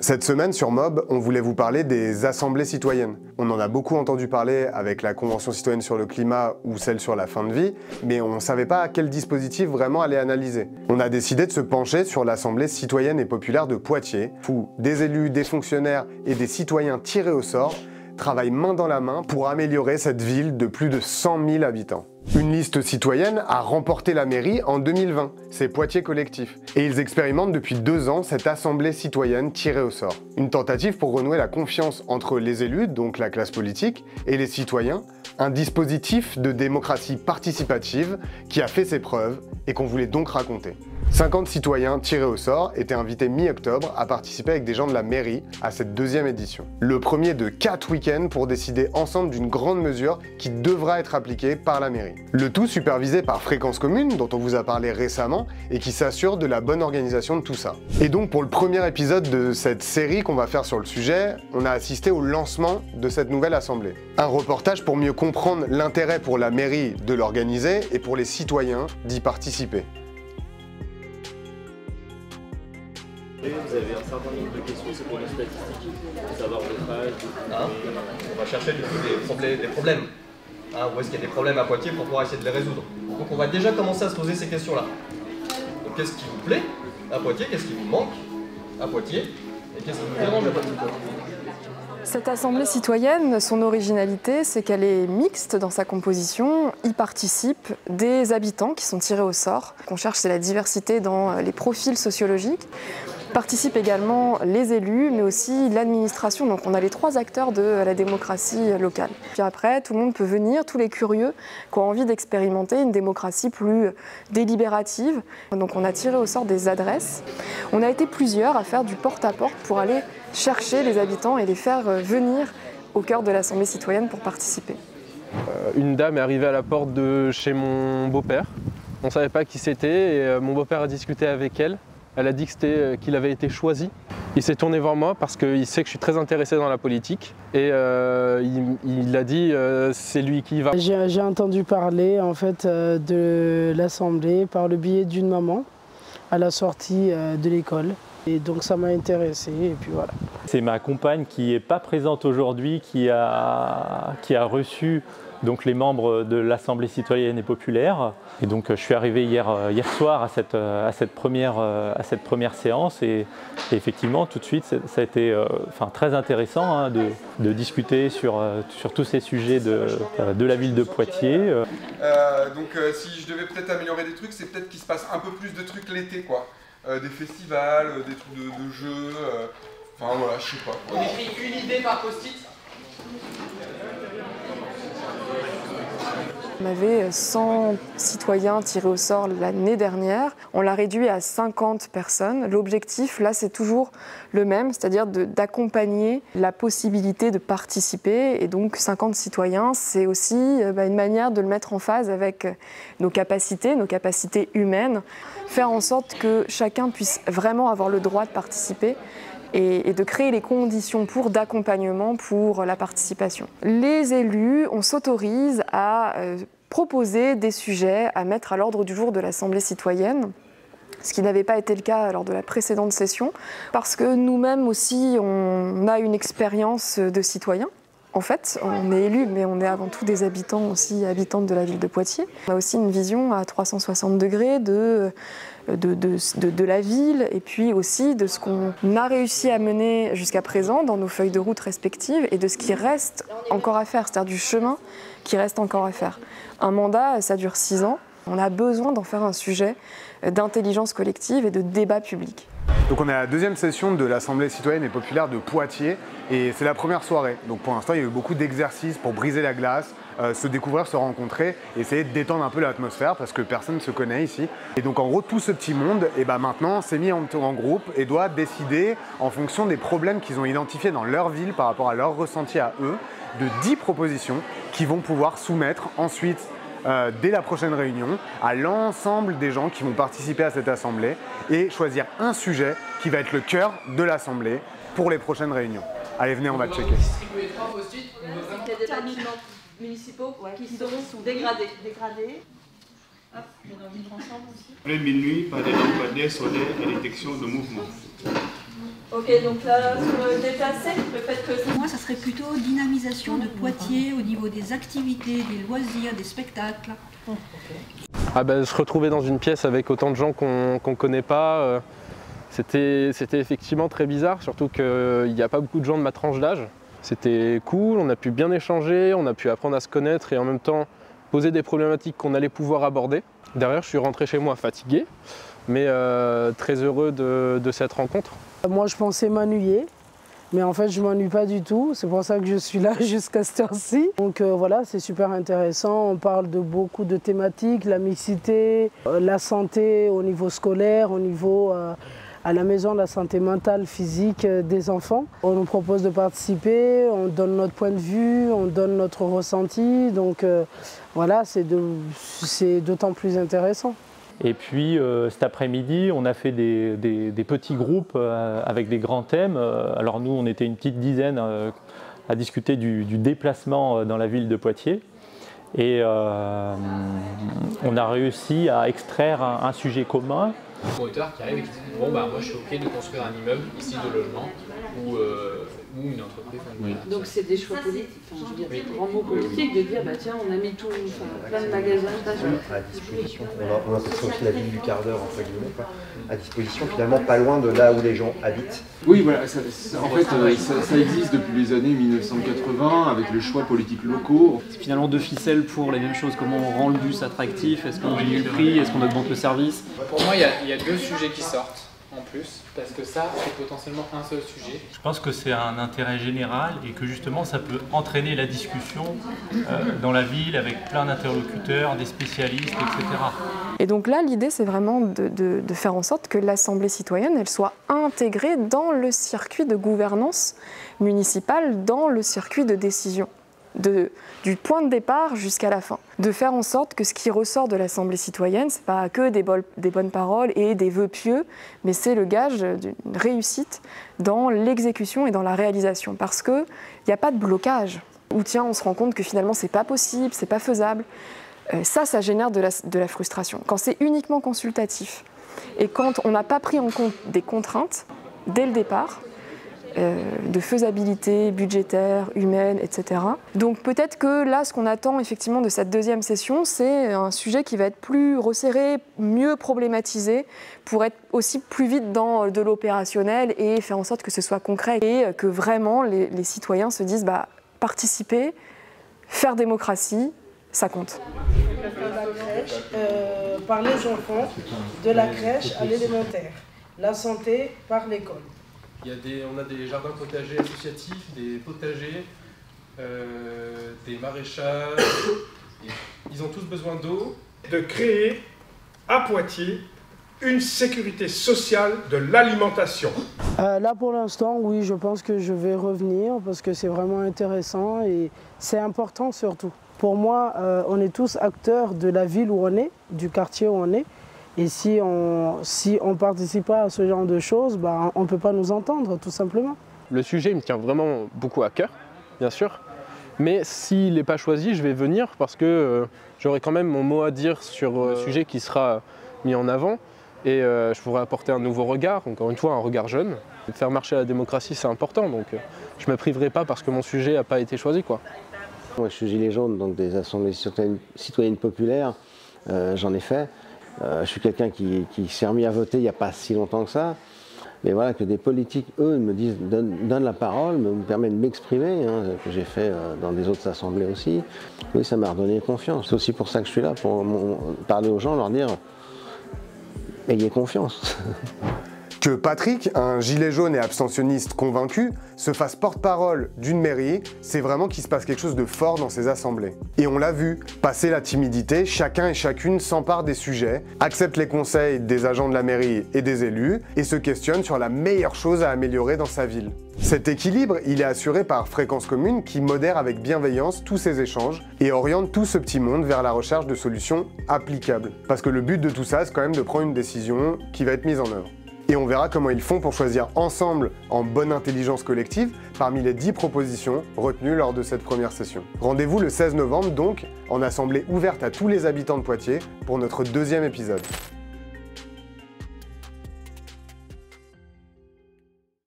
Cette semaine sur Mob, on voulait vous parler des assemblées citoyennes. On en a beaucoup entendu parler avec la Convention citoyenne sur le climat ou celle sur la fin de vie, mais on ne savait pas quel dispositif vraiment aller analyser. On a décidé de se pencher sur l'Assemblée citoyenne et populaire de Poitiers, où des élus, des fonctionnaires et des citoyens tirés au sort travaillent main dans la main pour améliorer cette ville de plus de 100 000 habitants. Une liste citoyenne a remporté la mairie en 2020, c'est Poitiers Collectif. Et ils expérimentent depuis 2 ans cette assemblée citoyenne tirée au sort. Une tentative pour renouer la confiance entre les élus, donc la classe politique, et les citoyens. Un dispositif de démocratie participative qui a fait ses preuves et qu'on voulait donc raconter. 50 citoyens tirés au sort étaient invités mi-octobre à participer avec des gens de la mairie à cette 2e édition. Le premier de 4 week-ends pour décider ensemble d'une grande mesure qui devra être appliquée par la mairie. Le tout supervisé par Fréquence Commune, dont on vous a parlé récemment, et qui s'assure de la bonne organisation de tout ça. Et donc pour le premier épisode de cette série qu'on va faire sur le sujet, on a assisté au lancement de cette nouvelle assemblée. Un reportage pour mieux comprendre l'intérêt pour la mairie de l'organiser et pour les citoyens d'y participer. Vous avez un certain nombre de questions, c'est pour nos statistiques, pour savoir votre âge. On va chercher du coup des problèmes. Où est-ce qu'il y a des problèmes à Poitiers pour pouvoir essayer de les résoudre. Donc on va déjà commencer à se poser ces questions-là. Donc qu'est-ce qui vous plaît à Poitiers, qu'est-ce qui vous manque à Poitiers, et qu'est-ce qui vous dérange à Poitiers? Cette assemblée citoyenne, son originalité, c'est qu'elle est mixte dans sa composition. Y participent des habitants qui sont tirés au sort. Ce qu'on cherche, c'est la diversité dans les profils sociologiques. Participent également les élus, mais aussi l'administration. Donc on a les 3 acteurs de la démocratie locale. Puis après, tout le monde peut venir, tous les curieux qui ont envie d'expérimenter une démocratie plus délibérative. Donc on a tiré au sort des adresses. On a été plusieurs à faire du porte-à-porte pour aller chercher les habitants et les faire venir au cœur de l'Assemblée citoyenne pour participer. Une dame est arrivée à la porte de chez mon beau-père. On ne savait pas qui c'était et mon beau-père a discuté avec elle. Elle a dit qu'il avait été choisi. Il s'est tourné vers moi parce qu'il sait que je suis très intéressé dans la politique et il a dit c'est lui qui va. J'ai entendu parler en fait de l'Assemblée par le biais d'une maman à la sortie de l'école. Et donc ça m'a intéressé et puis voilà. C'est ma compagne qui n'est pas présente aujourd'hui qui a reçu donc les membres de l'Assemblée citoyenne et populaire. Et donc je suis arrivé hier soir à cette première séance et effectivement tout de suite ça a été très intéressant de discuter sur tous ces sujets de la ville de Poitiers. Si je devais peut-être améliorer des trucs, c'est peut-être qu'il se passe un peu plus de trucs l'été quoi. Des festivals, des trucs de jeux, enfin voilà, je sais pas. On écrit une idée par post-it. On avait 100 citoyens tirés au sort l'année dernière. On l'a réduit à 50 personnes. L'objectif, là, c'est toujours le même, c'est-à-dire d'accompagner la possibilité de participer. Et donc, 50 citoyens, c'est aussi une manière de le mettre en phase avec nos capacités humaines. Faire en sorte que chacun puisse vraiment avoir le droit de participer et de créer les conditions d'accompagnement pour la participation. Les élus, on s'autorise à proposer des sujets à mettre à l'ordre du jour de l'Assemblée citoyenne, ce qui n'avait pas été le cas lors de la précédente session, parce que nous-mêmes aussi, on a une expérience de citoyen. En fait, on est élus, mais on est avant tout des habitants aussi, habitantes de la ville de Poitiers. On a aussi une vision à 360 degrés de la ville et puis aussi de ce qu'on a réussi à mener jusqu'à présent dans nos feuilles de route respectives et de ce qui reste encore à faire, c'est-à-dire du chemin qui reste encore à faire. Un mandat, ça dure 6 ans. On a besoin d'en faire un sujet d'intelligence collective et de débat public. Donc on est à la 2e session de l'Assemblée citoyenne et populaire de Poitiers et c'est la première soirée. Donc pour l'instant il y a eu beaucoup d'exercices pour briser la glace, se découvrir, se rencontrer, essayer de détendre un peu l'atmosphère parce que personne ne se connaît ici. Et donc en gros tout ce petit monde maintenant s'est mis en groupe et doit décider en fonction des problèmes qu'ils ont identifiés dans leur ville par rapport à leur ressenti à eux, de 10 propositions qu'ils vont pouvoir soumettre ensuite dès la prochaine réunion à l'ensemble des gens qui vont participer à cette assemblée et choisir un sujet qui va être le cœur de l'assemblée pour les prochaines réunions. Allez, venez, on va checker. Il y a des bâtiments municipaux qui sont dégradés. Hop, je vais en vivre ensemble aussi. Après minuit, par des lampadaires solaires à détection de mouvement. Ok, donc là, sur le déplacé, le fait que... Moi, ça serait plutôt dynamisation de Poitiers au niveau des activités, des loisirs, des spectacles. Ah ben, se retrouver dans une pièce avec autant de gens qu'on ne connaît pas, c'était effectivement très bizarre, surtout qu'il n'y a pas beaucoup de gens de ma tranche d'âge. C'était cool, on a pu bien échanger, on a pu apprendre à se connaître et en même temps poser des problématiques qu'on allait pouvoir aborder. Derrière, je suis rentré chez moi fatigué, mais très heureux de cette rencontre. Moi, je pensais m'ennuyer, mais en fait, je ne m'ennuie pas du tout. C'est pour ça que je suis là jusqu'à cette heure-ci. Donc voilà, c'est super intéressant. On parle de beaucoup de thématiques, la mixité, la santé au niveau scolaire, au niveau à la maison, la santé mentale, physique des enfants. On nous propose de participer, on donne notre point de vue, on donne notre ressenti. Donc voilà, c'est d'autant plus intéressant. Et puis cet après-midi, on a fait des petits groupes avec des grands thèmes. Alors nous, on était une petite dizaine à discuter du déplacement dans la ville de Poitiers. Et on a réussi à extraire un sujet commun. Un promoteur qui arrive et qui dit bon bah moi je suis ok de construire un immeuble ici de logement ou une entreprise. Oui. Donc c'est des choix politiques, enfin, je veux dire, des grands mots politiques de dire bah tiens on a mis tout, plein de magasins à disposition. On appelle ça aussi la ville du quart d'heure entre guillemets, quoi. À disposition finalement pas loin de là où les gens habitent. Oui voilà, en fait ça existe depuis les années 1980 avec les choix politiques locaux. C'est finalement deux ficelles pour les mêmes choses, comment on rend le bus attractif, est-ce qu'on diminue le prix, est-ce qu'on augmente le service. Pour moi il y a deux sujets qui sortent en plus, parce que ça c'est potentiellement un seul sujet. Je pense que c'est un intérêt général et que justement ça peut entraîner la discussion dans la ville avec plein d'interlocuteurs, des spécialistes, etc. Et donc là, l'idée, c'est vraiment de faire en sorte que l'Assemblée citoyenne, elle soit intégrée dans le circuit de gouvernance municipale, dans le circuit de décision, du point de départ jusqu'à la fin. De faire en sorte que ce qui ressort de l'Assemblée citoyenne, ce n'est pas que des bonnes paroles et des vœux pieux, mais c'est le gage d'une réussite dans l'exécution et dans la réalisation. Parce qu'il n'y a pas de blocage, où tiens, on se rend compte que finalement, ce n'est pas possible, ce n'est pas faisable. Ça génère de la frustration. Quand c'est uniquement consultatif et quand on n'a pas pris en compte des contraintes dès le départ, de faisabilité budgétaire, humaine, etc. Donc peut-être que là, ce qu'on attend effectivement de cette deuxième session, c'est un sujet qui va être plus resserré, mieux problématisé, pour être aussi plus vite dans de l'opérationnel et faire en sorte que ce soit concret et que vraiment les citoyens se disent bah, participer, faire démocratie, ça compte. Par les enfants, de la crèche à l'élémentaire, la santé par l'école. On a des jardins potagers associatifs, des potagers, des maraîchages. Ils ont tous besoin d'eau. De créer à Poitiers une sécurité sociale de l'alimentation. Là pour l'instant, oui, je pense que je vais revenir parce que c'est vraiment intéressant et c'est important surtout. Pour moi, on est tous acteurs de la ville où on est, du quartier où on est. Et si on ne participe pas à ce genre de choses, bah, on ne peut pas nous entendre, tout simplement. Le sujet me tient vraiment beaucoup à cœur, bien sûr. Mais s'il n'est pas choisi, je vais venir parce que j'aurai quand même mon mot à dire sur le sujet qui sera mis en avant. Et je pourrais apporter un nouveau regard, encore une fois un regard jeune. Faire marcher la démocratie, c'est important, donc je ne me priverai pas parce que mon sujet n'a pas été choisi, quoi. Moi, je suis gilet jaune, donc des assemblées citoyennes populaires, j'en ai fait. Je suis quelqu'un qui s'est remis à voter il n'y a pas si longtemps que ça. Mais voilà, que des politiques, eux, me disent, donnent la parole, me permettent de m'exprimer, hein, que j'ai fait dans des autres assemblées aussi. Oui, ça m'a redonné confiance. C'est aussi pour ça que je suis là, pour parler aux gens, leur dire « ayez confiance ». Que Patrick, un gilet jaune et abstentionniste convaincu, se fasse porte-parole d'une mairie, c'est vraiment qu'il se passe quelque chose de fort dans ces assemblées. Et on l'a vu, passer la timidité, chacun et chacune s'empare des sujets, accepte les conseils des agents de la mairie et des élus, et se questionne sur la meilleure chose à améliorer dans sa ville. Cet équilibre, il est assuré par Fréquence Commune qui modère avec bienveillance tous ces échanges et oriente tout ce petit monde vers la recherche de solutions applicables. Parce que le but de tout ça, c'est quand même de prendre une décision qui va être mise en œuvre. Et on verra comment ils font pour choisir ensemble, en bonne intelligence collective, parmi les 10 propositions retenues lors de cette première session. Rendez-vous le 16 novembre donc, en assemblée ouverte à tous les habitants de Poitiers pour notre deuxième épisode.